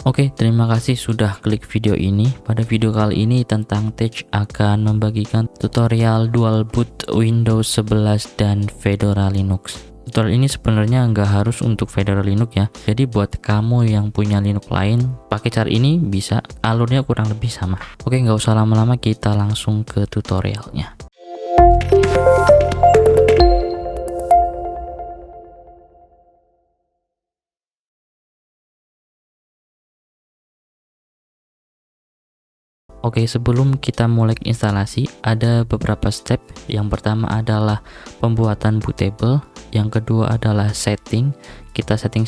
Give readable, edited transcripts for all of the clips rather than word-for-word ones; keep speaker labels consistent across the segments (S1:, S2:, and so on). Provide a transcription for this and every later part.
S1: Oke, terima kasih sudah klik video ini. Pada video kali ini tentang Tech akan membagikan tutorial dual boot Windows 11 dan Fedora Linux. Tutorial ini sebenarnya nggak harus untuk Fedora Linux ya. Jadi buat kamu yang punya Linux lain, pakai cara ini bisa, alurnya kurang lebih sama. Oke, nggak usah lama-lama, kita langsung ke tutorialnya. Oke, sebelum kita mulai instalasi, ada beberapa step. Yang pertama adalah pembuatan bootable, yang kedua adalah setting. Kita setting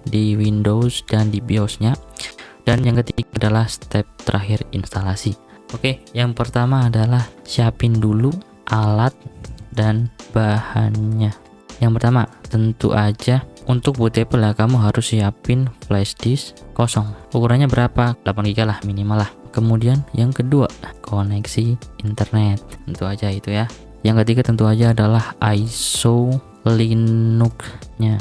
S1: di Windows dan di BIOS-nya. Dan yang ketiga adalah step terakhir instalasi. Oke, yang pertama adalah siapin dulu alat dan bahannya. Yang pertama, tentu aja untuk bootable ya, kamu harus siapin flash disk kosong. Ukurannya berapa? 8 GB lah minimal lah. Kemudian yang kedua, koneksi internet. Tentu aja itu ya. Yang ketiga tentu aja adalah ISO Linux-nya.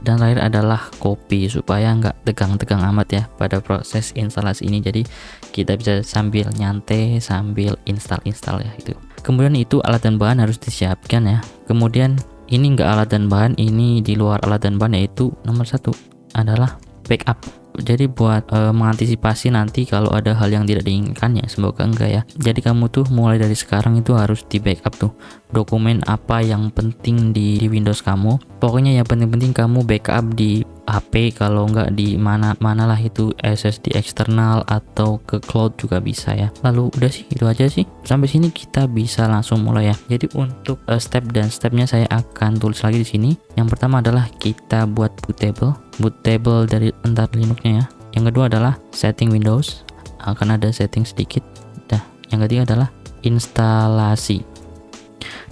S1: Dan terakhir adalah kopi, supaya nggak tegang-tegang amat ya pada proses instalasi ini. Jadi kita bisa sambil nyantai sambil install ya itu. Kemudian itu alat dan bahan harus disiapkan ya. Kemudian ini enggak alat dan bahan, ini di luar alat dan bahan, yaitu nomor 1 adalah backup. Jadi buat mengantisipasi nanti kalau ada hal yang tidak diinginkan ya, semoga enggak ya. Jadi kamu tuh mulai dari sekarang itu harus di backup tuh dokumen apa yang penting di Windows kamu. Pokoknya yang penting-penting kamu backup di HP, kalau enggak di mana lah itu, SSD eksternal atau ke cloud juga bisa ya. Lalu udah sih, itu aja sih. Sampai sini kita bisa langsung mulai ya. Jadi untuk step dan stepnya saya akan tulis lagi di sini. Yang pertama adalah kita buat bootable dari entar Linux-nya ya. Yang kedua adalah setting Windows, akan ada setting sedikit. Yang ketiga adalah instalasi.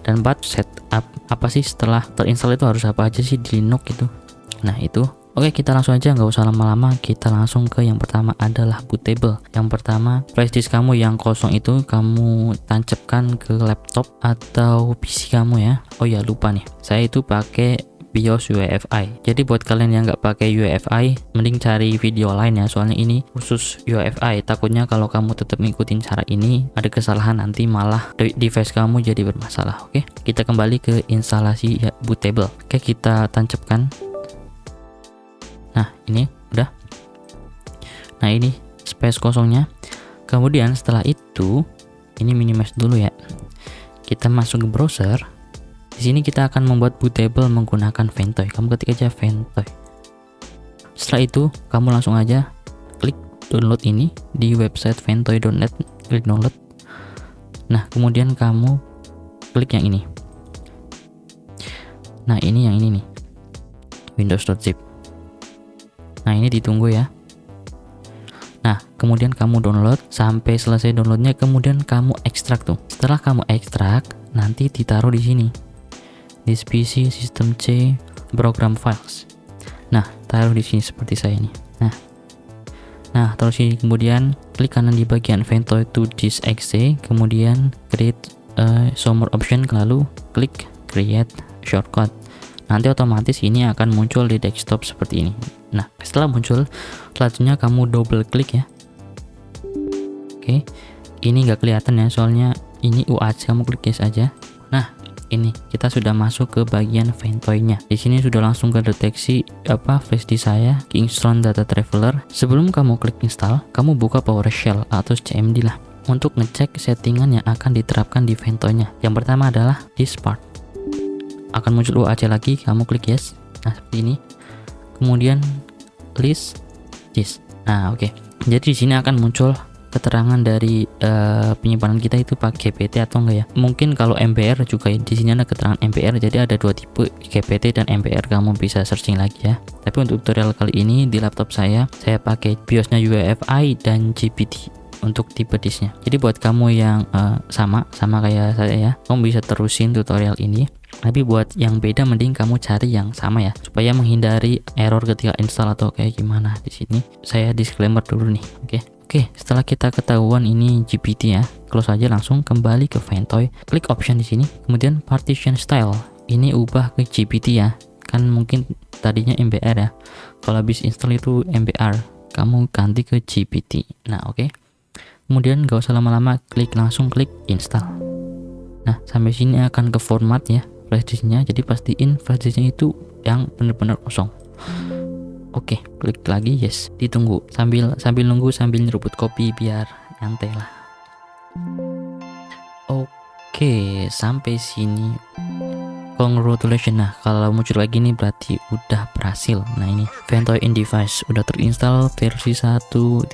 S1: Dan 4, setup. Apa sih setelah terinstall itu harus apa aja sih di Linux itu? Nah itu. Oke, kita langsung aja, nggak usah lama-lama, kita langsung ke yang pertama adalah bootable. Yang pertama, flash disk kamu yang kosong itu kamu tancapkan ke laptop atau PC kamu ya. Oh ya, lupa nih, saya itu pakai BIOS UEFI. Jadi buat kalian yang nggak pakai UEFI, mending cari video lain ya, soalnya ini khusus UEFI. Takutnya kalau kamu tetap ngikutin cara ini, ada kesalahan, nanti malah device kamu jadi bermasalah. Oke, kita kembali ke instalasi ya, bootable. Oke, kita tancapkan. Nah ini udah. Nah ini space kosongnya. Kemudian setelah itu, ini minimize dulu ya. Kita masuk ke browser. Di sini kita akan membuat bootable menggunakan Ventoy. Kamu ketik aja Ventoy. Setelah itu kamu langsung aja klik download ini di website ventoy.net. Klik download. Nah kemudian kamu klik yang ini. Nah ini yang ini nih, windows.zip. Nah ini ditunggu ya. Nah kemudian kamu download sampai selesai downloadnya, kemudian kamu ekstrak tuh. Setelah kamu ekstrak, nanti ditaruh di sini, this PC system C program files. Nah taruh di sini seperti saya nih. Nah taruh sini, kemudian klik kanan di bagian Ventoy to disk exe, kemudian create show more option, lalu klik create shortcut. Nanti otomatis ini akan muncul di desktop seperti ini. Nah setelah muncul, selanjutnya kamu double klik ya. Oke, ini nggak kelihatan ya, soalnya ini UAC, kamu klik yes aja. Nah ini kita sudah masuk ke bagian Ventoy-nya. Di sini sudah langsung ke deteksi flash disk saya, Kingston Data Traveler. Sebelum kamu klik install, kamu buka PowerShell atau CMD lah untuk ngecek settingan yang akan diterapkan di Ventoy-nya. Yang pertama adalah this part. Akan muncul UAC lagi, kamu klik yes. Nah seperti ini. Kemudian list disk. Nah oke. Jadi di sini akan muncul keterangan dari penyimpanan kita itu pakai GPT atau enggak ya. Mungkin kalau MBR juga di sini ada keterangan MBR. Jadi ada 2 tipe, GPT dan MBR, kamu bisa searching lagi ya. Tapi untuk tutorial kali ini di laptop saya pakai BIOS-nya UEFI dan GPT untuk tipe disknya. Jadi buat kamu yang sama kayak saya ya, kamu bisa terusin tutorial ini. Tapi buat yang beda mending kamu cari yang sama ya, supaya menghindari error ketika install atau kayak gimana. Di sini saya disclaimer dulu nih. Oke, setelah kita ketahuan ini GPT ya, close aja, langsung kembali ke Ventoy. Klik option di sini, kemudian partition style. Ini ubah ke GPT ya. Kan mungkin tadinya MBR ya. Kalau habis install itu MBR. kamu ganti ke GPT. Nah oke. Kemudian gak usah lama-lama, langsung klik install. Nah sampai sini akan ke format ya flash disknya, jadi pastiin flash disknya itu yang benar-benar kosong. Oke, klik lagi yes, ditunggu sambil nunggu sambil nyeruput kopi biar nyantai lah. Oke, sampai sini congratulations. Nah kalau muncul lagi nih berarti udah berhasil. Nah ini Ventoy in device udah terinstall versi 1.105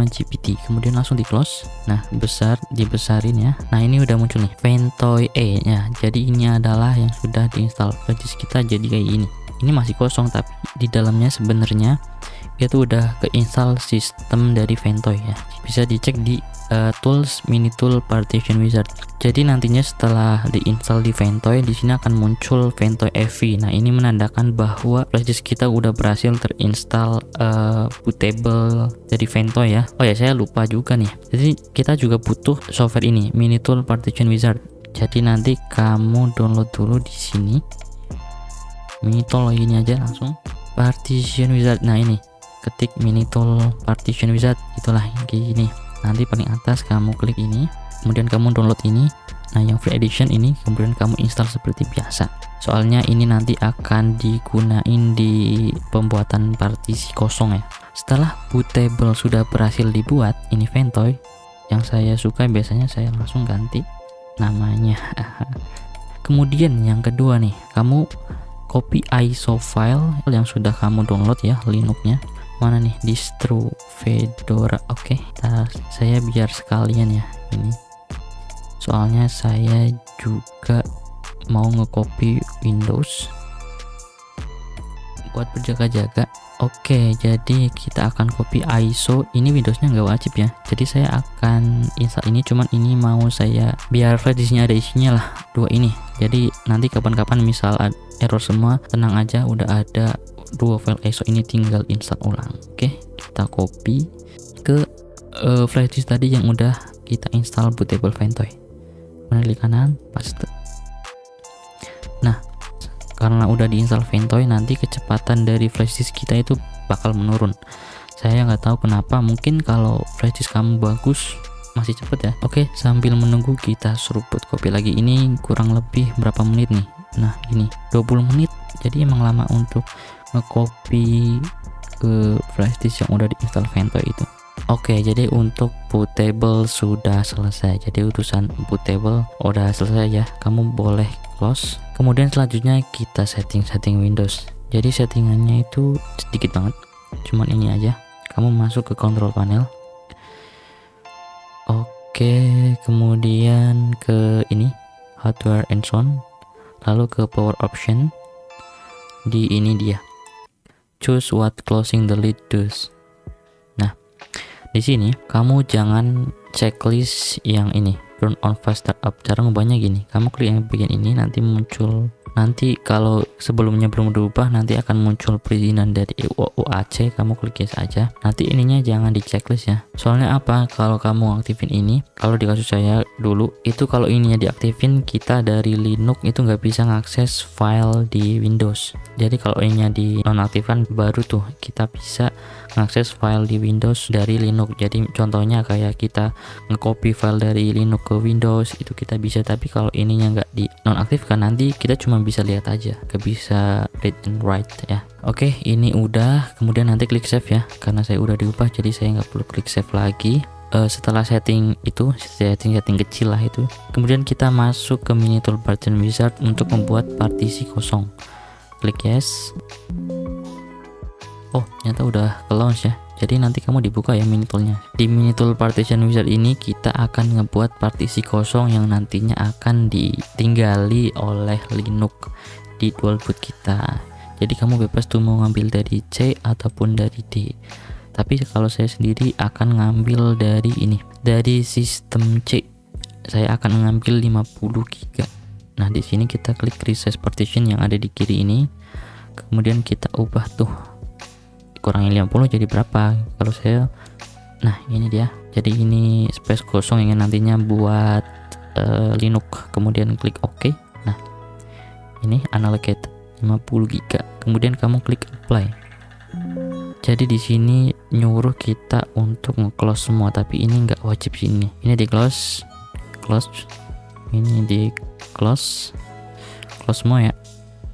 S1: GPT. Kemudian langsung di close. Nah dibesarin ya. Nah ini udah muncul nih Ventoy E nya. Jadi ini adalah yang sudah diinstal. Flash disk kita jadi kayak ini. Ini masih kosong tapi di dalamnya sebenarnya itu udah keinstall sistem dari Ventoy ya. Bisa dicek di tools mini tool partition wizard. Jadi nantinya setelah diinstal di Ventoy, di sini akan muncul Ventoy FE. Nah ini menandakan bahwa flash disk kita udah berhasil terinstall bootable dari Ventoy ya. Oh ya saya lupa juga nih. Jadi kita juga butuh software ini mini tool partition wizard. Jadi nanti kamu download dulu di sini. Mini tool ini aja langsung partition wizard. Nah ini ketik mini tool partition wizard, itulah gini. Nanti paling atas kamu klik ini, kemudian kamu download ini. Nah yang free edition ini kemudian kamu install seperti biasa. Soalnya ini nanti akan digunain di pembuatan partisi kosong ya. Setelah bootable sudah berhasil dibuat, ini Ventoy yang saya suka biasanya saya langsung ganti namanya. Kemudian yang kedua nih, kamu copy ISO file yang sudah kamu download ya, Linux-nya. Mana nih, distro Fedora. Oke, saya biar sekalian ya ini. Soalnya saya juga mau nge-copy Windows buat berjaga-jaga. Oke, jadi kita akan copy ISO. Ini Windowsnya nggak wajib ya. Jadi saya akan install ini, cuman ini mau saya biar flash disknya ada isinya lah, dua ini. Jadi nanti kapan-kapan misal error semua, tenang aja, udah ada dua file ISO ini, tinggal install ulang. Oke, kita copy ke flash disk tadi yang udah kita install bootable Ventoy. Kemudian klik kanan, paste. Nah, karena udah diinstal Ventoy, nanti kecepatan dari flash disk kita itu bakal menurun. Saya nggak tahu kenapa, mungkin kalau flash disk kamu bagus masih cepet ya. Oke, sambil menunggu kita seruput kopi lagi. Ini kurang lebih berapa menit nih? Nah ini 20 menit. Jadi emang lama untuk nge-copy ke flash disk yang udah diinstal Ventoy itu. Oke, jadi untuk bootable sudah selesai. Jadi urusan bootable udah selesai ya. Kamu boleh close. Kemudian selanjutnya kita setting Windows. Jadi settingannya itu sedikit banget. Cuman ini aja. Kamu masuk ke control panel. Oke, kemudian ke ini hardware and sound. Lalu ke power option. Di ini dia. Choose what closing the lid does. Nah, di sini kamu jangan checklist yang ini, turn on fast startup. Cara ngubahnya gini, kamu klik yang bagian ini, nanti muncul. Nanti kalau sebelumnya belum berubah, nanti akan muncul perizinan dari UAC. Kamu klik yes aja. Nanti ininya jangan di checklist ya. Soalnya apa? Kalau kamu aktifin ini, kalau di kasus saya dulu itu kalau ininya diaktifin, kita dari Linux itu nggak bisa ngakses file di Windows. Jadi kalau ininya di nonaktifkan, baru tuh kita bisa ngakses file di Windows dari Linux. Jadi contohnya kayak kita nge-copy file dari Linux ke Windows itu kita bisa. Tapi kalau ininya nggak di nonaktifkan, nanti kita cuma bisa lihat aja, gak bisa read and write ya. Oke, ini udah. Kemudian nanti klik save ya, karena saya udah diubah jadi saya nggak perlu klik save lagi. Setelah setting itu, setting kecil lah itu, kemudian kita masuk ke mini tool partition wizard untuk membuat partisi kosong. Klik yes. Oh, ternyata udah ke launch ya. Jadi nanti kamu dibuka ya mini toolnya. Di mini tool partition wizard ini kita akan ngebuat partisi kosong yang nantinya akan ditinggali oleh Linux di dual boot kita. Jadi kamu bebas tuh mau ngambil dari C ataupun dari D. Tapi kalau saya sendiri akan ngambil dari ini, dari sistem C. Saya akan ngambil 50 GB. Nah, di sini kita klik resize partition yang ada di kiri ini. Kemudian kita ubah tuh, kurangin 50 jadi berapa kalau saya. Nah ini dia, jadi ini space kosong yang nantinya buat Linux. Kemudian klik OK. Nah ini unallocated 50 GB. Kemudian kamu klik apply. Jadi di sini nyuruh kita untuk nge-close semua, tapi ini nggak wajib sini. Ini di close, ini di close semua ya.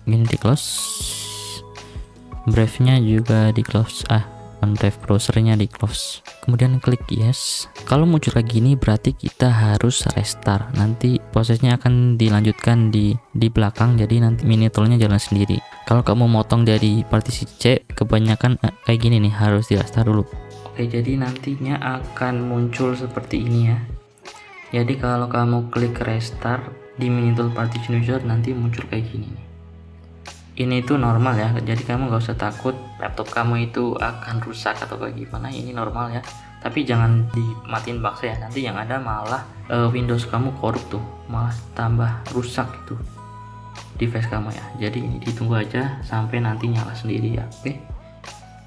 S1: Ini di close, Brave-nya juga di close, Brave browsernya di close. Kemudian klik yes. Kalau muncul kayak gini berarti kita harus restart. Nanti prosesnya akan dilanjutkan di belakang, jadi nanti mini toolnya jalan sendiri. Kalau kamu motong dari partisi C, kebanyakan kayak gini nih, harus di restart dulu. Oke, jadi nantinya akan muncul seperti ini ya. Jadi kalau kamu klik restart di mini tool partition user, nanti muncul kayak gini nih. Ini itu normal ya, jadi kamu gak usah takut laptop kamu itu akan rusak atau kayak gimana. Ini normal ya, tapi jangan dimatiin paksa ya, nanti yang ada malah Windows kamu korup tuh, malah tambah rusak itu device kamu ya. Jadi ini ditunggu aja sampai nanti nyala sendiri ya. Oke,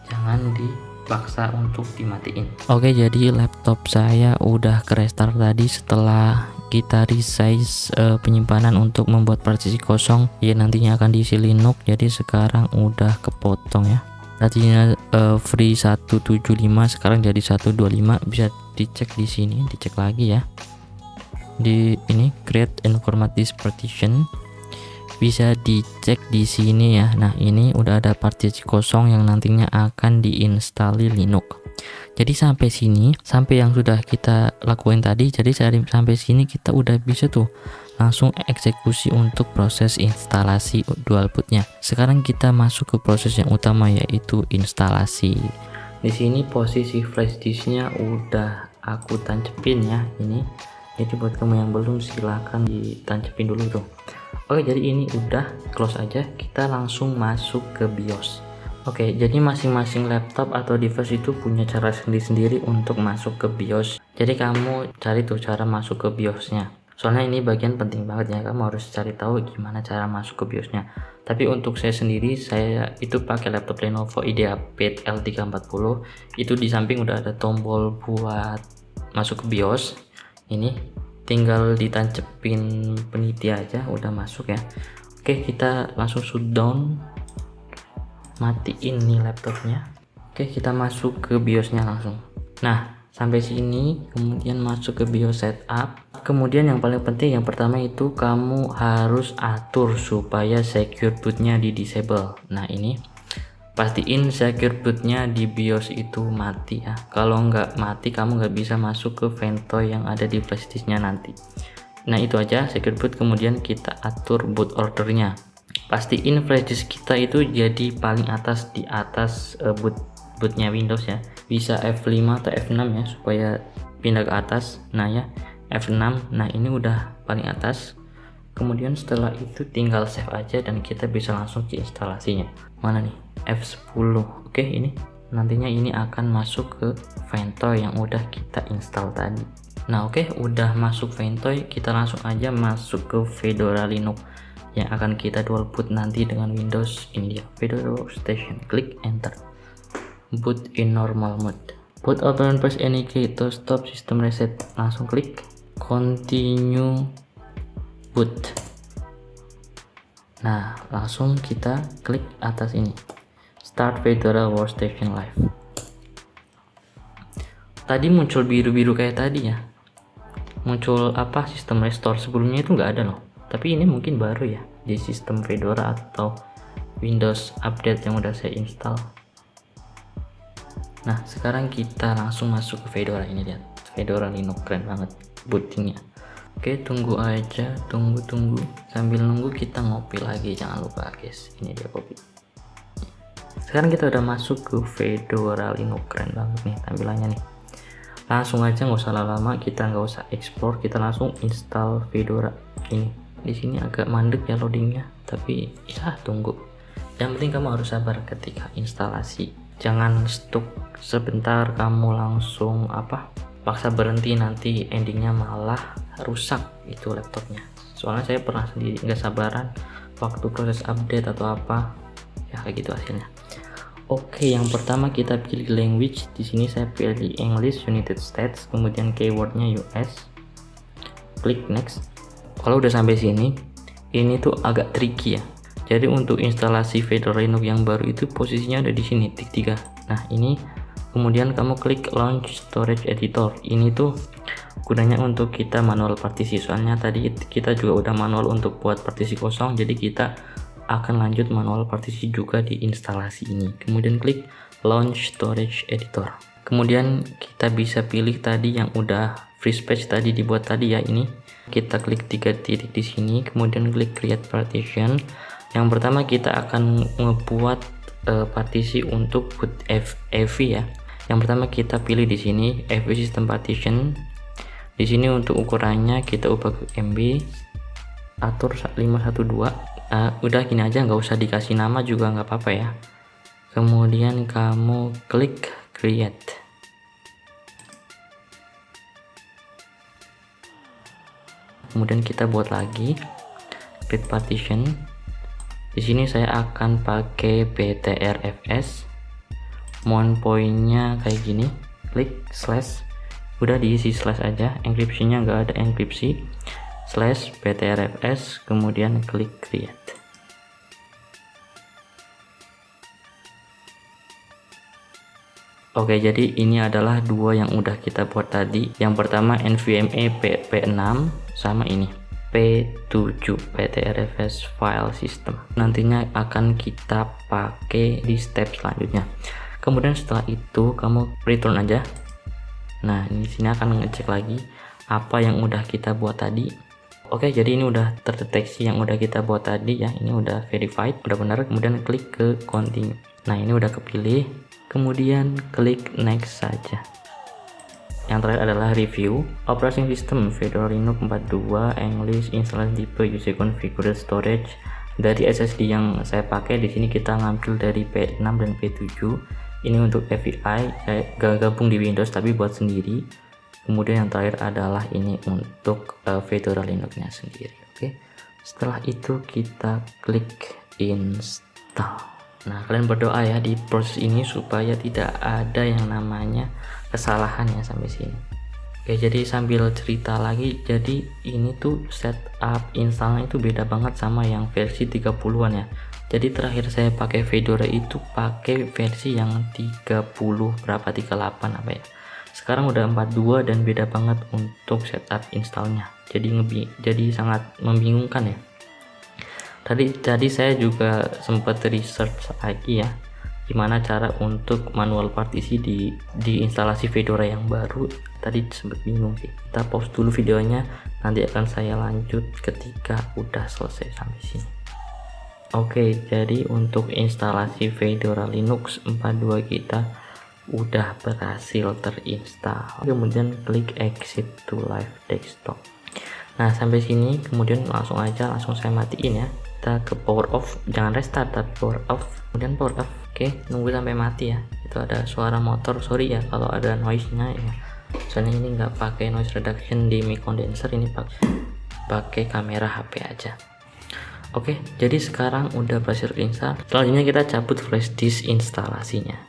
S1: jangan dipaksa untuk dimatiin. Oke, jadi laptop saya udah ke restart tadi setelah kita resize penyimpanan untuk membuat partisi kosong ya, nantinya akan diisi Linux. Jadi sekarang udah kepotong ya, tadinya free 175 sekarang jadi 125. Bisa dicek di sini, dicek lagi ya, di ini create and format this partition, bisa dicek di sini ya. Nah, ini udah ada partisi kosong yang nantinya akan diinstalli Linux. Jadi sampai sini, sampai yang sudah kita lakuin tadi, jadi sampai sini kita udah bisa tuh langsung eksekusi untuk proses instalasi dual bootnya. Sekarang kita masuk ke proses yang utama, yaitu instalasi. Di sini posisi flash disknya udah aku tancepin ya ini. Jadi buat kamu yang belum, silahkan ditancepin dulu tuh. Oke, jadi ini udah, close aja. Kita langsung masuk ke BIOS. Oke, jadi masing-masing laptop atau device itu punya cara sendiri-sendiri untuk masuk ke BIOS. Jadi kamu cari tuh cara masuk ke BIOSnya. Soalnya ini bagian penting banget ya, kamu harus cari tahu gimana cara masuk ke BIOSnya. Tapi untuk saya sendiri, saya itu pakai laptop Lenovo IdeaPad L340. Itu di samping udah ada tombol buat masuk ke BIOS. Ini tinggal ditancepin peniti aja, udah masuk ya. Oke, kita langsung shutdown, matiin nih laptopnya. Oke, kita masuk ke BIOSnya langsung. Nah, sampai sini kemudian masuk ke BIOS setup. Kemudian yang paling penting, yang pertama itu kamu harus atur supaya secure bootnya di disable. Nah, ini pastiin secure bootnya di BIOS itu mati ya. Kalau nggak mati, kamu nggak bisa masuk ke Ventoy yang ada di flashdisknya nanti. Nah, itu aja secure boot. Kemudian kita atur boot ordernya. Pastiin flashdisk kita itu jadi paling atas, di atas bootnya Windows ya. Bisa F5 atau F6 ya, supaya pindah ke atas. Nah ya, F6. Nah, ini udah paling atas. Kemudian setelah itu tinggal save aja dan kita bisa langsung ke instalasinya. Mana nih? F10. Oke, ini nantinya ini akan masuk ke Ventoy yang udah kita install tadi. Nah, oke, udah masuk Ventoy, kita langsung aja masuk ke Fedora Linux yang akan kita dual boot nanti dengan Windows India. Fedora Workstation, klik enter. Boot in normal mode. Boot open press any key to stop system reset. Langsung klik continue boot. Nah, langsung kita klik atas ini, start Fedora Workstation Live. Tadi muncul biru-biru kayak tadi ya, muncul apa, sistem restore. Sebelumnya itu nggak ada loh, tapi ini mungkin baru ya di sistem Fedora atau Windows update yang udah saya install. Nah, sekarang kita langsung masuk ke Fedora. Ini lihat, Fedora Linux, keren banget bootingnya. Oke, tunggu aja, tunggu. Sambil nunggu kita ngopi lagi, jangan lupa guys. Ini dia kopi. Sekarang kita udah masuk ke Fedora Linux, keren banget nih tampilannya nih. Langsung aja, nggak usah lama-lama, kita nggak usah explore, kita langsung install Fedora ini. Di sini agak mandek ya loadingnya, tapi ya tunggu. Yang penting kamu harus sabar ketika instalasi. Jangan stuck sebentar, kamu langsung paksa berhenti, nanti endingnya malah rusak itu laptopnya. Soalnya saya pernah sendiri nggak sabaran waktu proses update atau apa ya, kayak gitu hasilnya. Oke, yang pertama kita pilih language. Di sini saya pilih English United States, kemudian keywordnya US. Klik next. Kalau udah sampai sini, ini tuh agak tricky ya. Jadi untuk instalasi Fedora Linux yang baru itu posisinya ada di sini, tik 3. Nah ini kemudian kamu klik launch storage editor. Ini tuh gunanya untuk kita manual partisi, soalnya tadi kita juga udah manual untuk buat partisi kosong, jadi kita akan lanjut manual partisi juga di instalasi ini. Kemudian klik launch storage editor. Kemudian kita bisa pilih tadi yang udah free space tadi dibuat tadi ya, ini kita klik 3 titik di sini, kemudian klik create partition. Yang pertama kita akan ngebuat partisi untuk boot AV ya. Yang pertama kita pilih di sini AV system partition. Di sini untuk ukurannya kita ubah ke MB, atur 512. Udah gini aja, nggak usah dikasih nama juga nggak apa-apa ya. Kemudian kamu klik create. Kemudian kita buat lagi create partition. Di sini saya akan pakai BTRFS. Mount point-nya kayak gini. Klik slash. Udah diisi slash aja. Enkripsinya nggak ada enkripsi. Slash BTRFS. Kemudian klik create. Oke, jadi ini adalah dua yang udah kita buat tadi. Yang pertama NVMe P6 sama ini P7 BTRFS file system. Nantinya akan kita pakai di step selanjutnya. Kemudian setelah itu kamu return aja. Nah, di sini akan ngecek lagi apa yang udah kita buat tadi. Oke, jadi ini udah terdeteksi yang udah kita buat tadi ya. Ini udah verified, udah benar. Kemudian klik ke continue. Nah, ini udah kepilih. Kemudian klik next saja. Yang terakhir adalah review operating system Fedora Linux 42 English installation type user configured storage. Dari SSD yang saya pakai di sini kita ngambil dari P6 dan P7. Ini untuk AVI, saya gabung di Windows tapi buat sendiri. Kemudian yang terakhir adalah ini untuk Fedora Linux-nya sendiri. Oke. Setelah itu kita klik install. Nah, kalian berdoa ya di proses ini supaya tidak ada yang namanya kesalahan ya sampai sini. Oke, jadi sambil cerita lagi, jadi ini tuh setup installnya itu beda banget sama yang versi 30-an ya. Jadi terakhir saya pakai Fedora itu pakai versi yang 30 berapa 38 apa ya. Sekarang udah 42 dan beda banget untuk setup installnya. Jadi sangat membingungkan ya. Tadi saya juga sempat research lagi ya, gimana cara untuk manual partisi di instalasi Fedora yang baru. Tadi sempat bingung sih. Kita pause dulu videonya, nanti akan saya lanjut ketika udah selesai sampai sini. Oke, jadi untuk instalasi Fedora Linux 42 kita udah berhasil terinstall. Kemudian klik exit to live desktop. Nah, sampai sini kemudian langsung saya matiin ya. Kita ke power off, jangan restart tapi power off, kemudian power off. Oke, nunggu sampai mati ya. Itu ada suara motor, sorry ya kalau ada noise nya ya, soalnya ini nggak pakai noise reduction di mic condenser, ini pakai kamera HP aja. Oke, jadi sekarang udah berhasil install. Selanjutnya kita cabut flash disk instalasinya.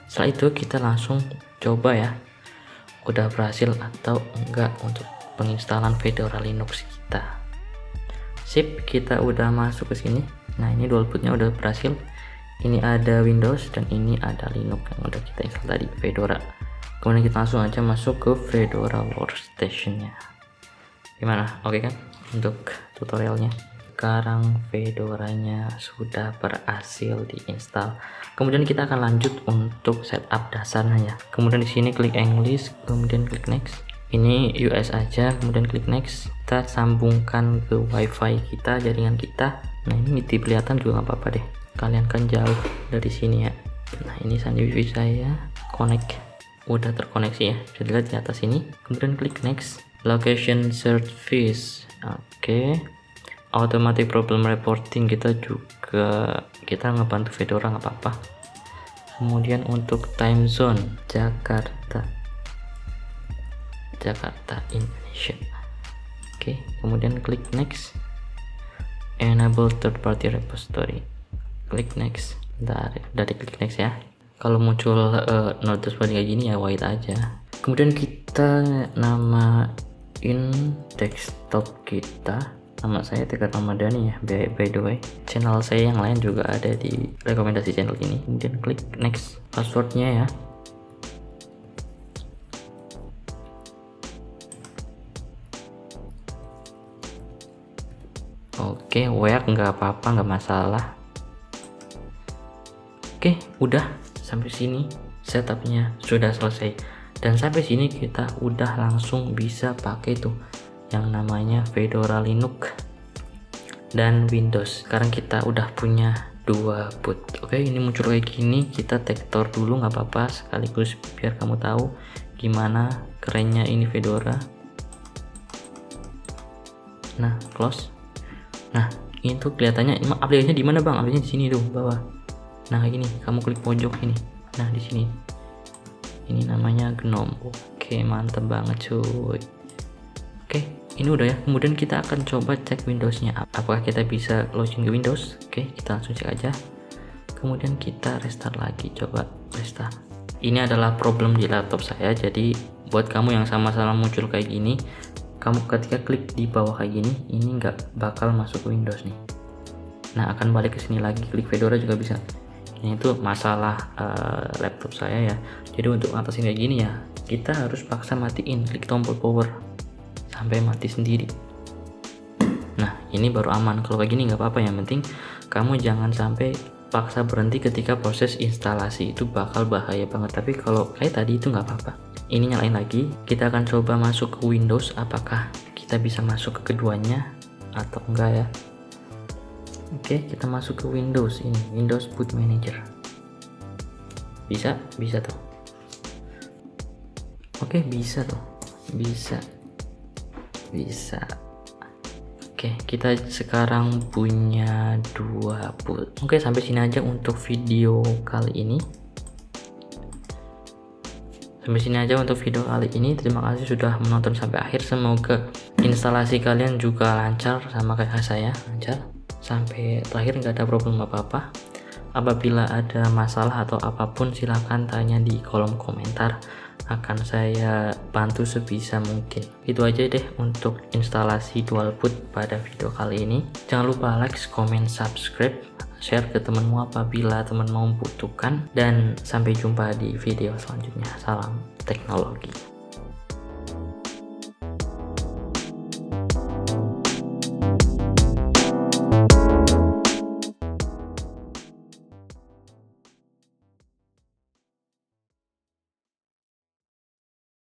S1: Setelah itu kita langsung coba ya udah berhasil atau enggak untuk penginstalan Fedora Linux kita. Sip, kita udah masuk ke sini. Nah, ini dual bootnya udah berhasil. Ini ada Windows dan ini ada Linux yang udah kita install tadi, Fedora. Kemudian kita langsung aja masuk ke Fedora Workstation-nya. Gimana? Oke kan untuk tutorialnya? Sekarang Fedoranya sudah berhasil diinstal. Kemudian kita akan lanjut untuk setup dasarnya ya. Kemudian di sini klik English, kemudian klik next. Ini US aja, kemudian klik next. Kita sambungkan ke WiFi kita, jaringan kita. Nah, ini kelihatan juga nggak apa-apa deh, kalian kan jauh dari sini ya. Nah, ini sandi wifi saya, connect, udah terkoneksi ya, bisa dilihat di atas ini. Kemudian klik next. Location service, oke. Automatic problem reporting kita ngebantu Fedora nggak apa-apa. Kemudian untuk time zone Jakarta Indonesia. Oke, kemudian klik next. Enable third party repository, klik next. Dari klik next ya. Kalau muncul notice kayak gini ya wait aja. Kemudian kita namain desktop kita Nama saya Tegar Ramadhani ya, by the way. Channel saya yang lain juga ada di rekomendasi channel ini. Kemudian klik next, passwordnya ya. Oke, weak nggak apa-apa, nggak masalah. Oke, udah sampai sini setupnya sudah selesai. Dan sampai sini kita udah langsung bisa pakai tuh yang namanya Fedora Linux dan Windows. Sekarang kita udah punya dua boot. Oke, ini muncul kayak gini, kita tektor dulu nggak apa-apa, sekaligus biar kamu tahu gimana kerennya ini Fedora. Nah, close. Nah, ini tuh kelihatannya aplikasinya di mana bang? Aplikasinya di sini tuh bawah. Nah, kayak gini, kamu klik pojok ini. Nah, di sini. Ini namanya GNOME. Oke, mantep banget cuy. Oke, ini udah ya. Kemudian kita akan coba cek Windowsnya. Apakah kita bisa login ke Windows? Oke, kita langsung cek aja. Kemudian kita restart lagi. Coba restart. Ini adalah problem di laptop saya. Jadi buat kamu yang sama-sama muncul kayak gini, kamu ketika klik di bawah kayak gini, ini nggak bakal masuk ke Windows nih. Nah, akan balik ke sini lagi, klik Fedora juga bisa. Ini tuh masalah laptop saya ya. Jadi untuk ngatasin kayak gini ya, kita harus paksa matiin, klik tombol power sampai mati sendiri. Nah, ini baru aman. Kalau kayak gini nggak apa-apa, yang penting kamu jangan sampai paksa berhenti ketika proses instalasi, itu bakal bahaya banget. Tapi kalau kayak tadi itu nggak apa-apa. Ini nyalain lagi, kita akan coba masuk ke Windows, apakah kita bisa masuk ke keduanya atau enggak ya. Oke, kita masuk ke Windows ini, Windows Boot Manager. Bisa tuh. Oke, bisa tuh. Bisa. Oke, kita sekarang punya dua boot. Oke, sampai sini aja untuk video kali ini. Terima kasih sudah menonton sampai akhir. Semoga instalasi kalian juga lancar sama kayak saya, lancar sampai terakhir, nggak ada problem apa-apa. Apabila ada masalah atau apapun silahkan tanya di kolom komentar, akan saya bantu sebisa mungkin. Itu aja deh untuk instalasi dual boot pada video kali ini. Jangan lupa like, comment, subscribe, share ke temanmu apabila teman mau membutuhkan, dan sampai jumpa di video selanjutnya. Salam teknologi.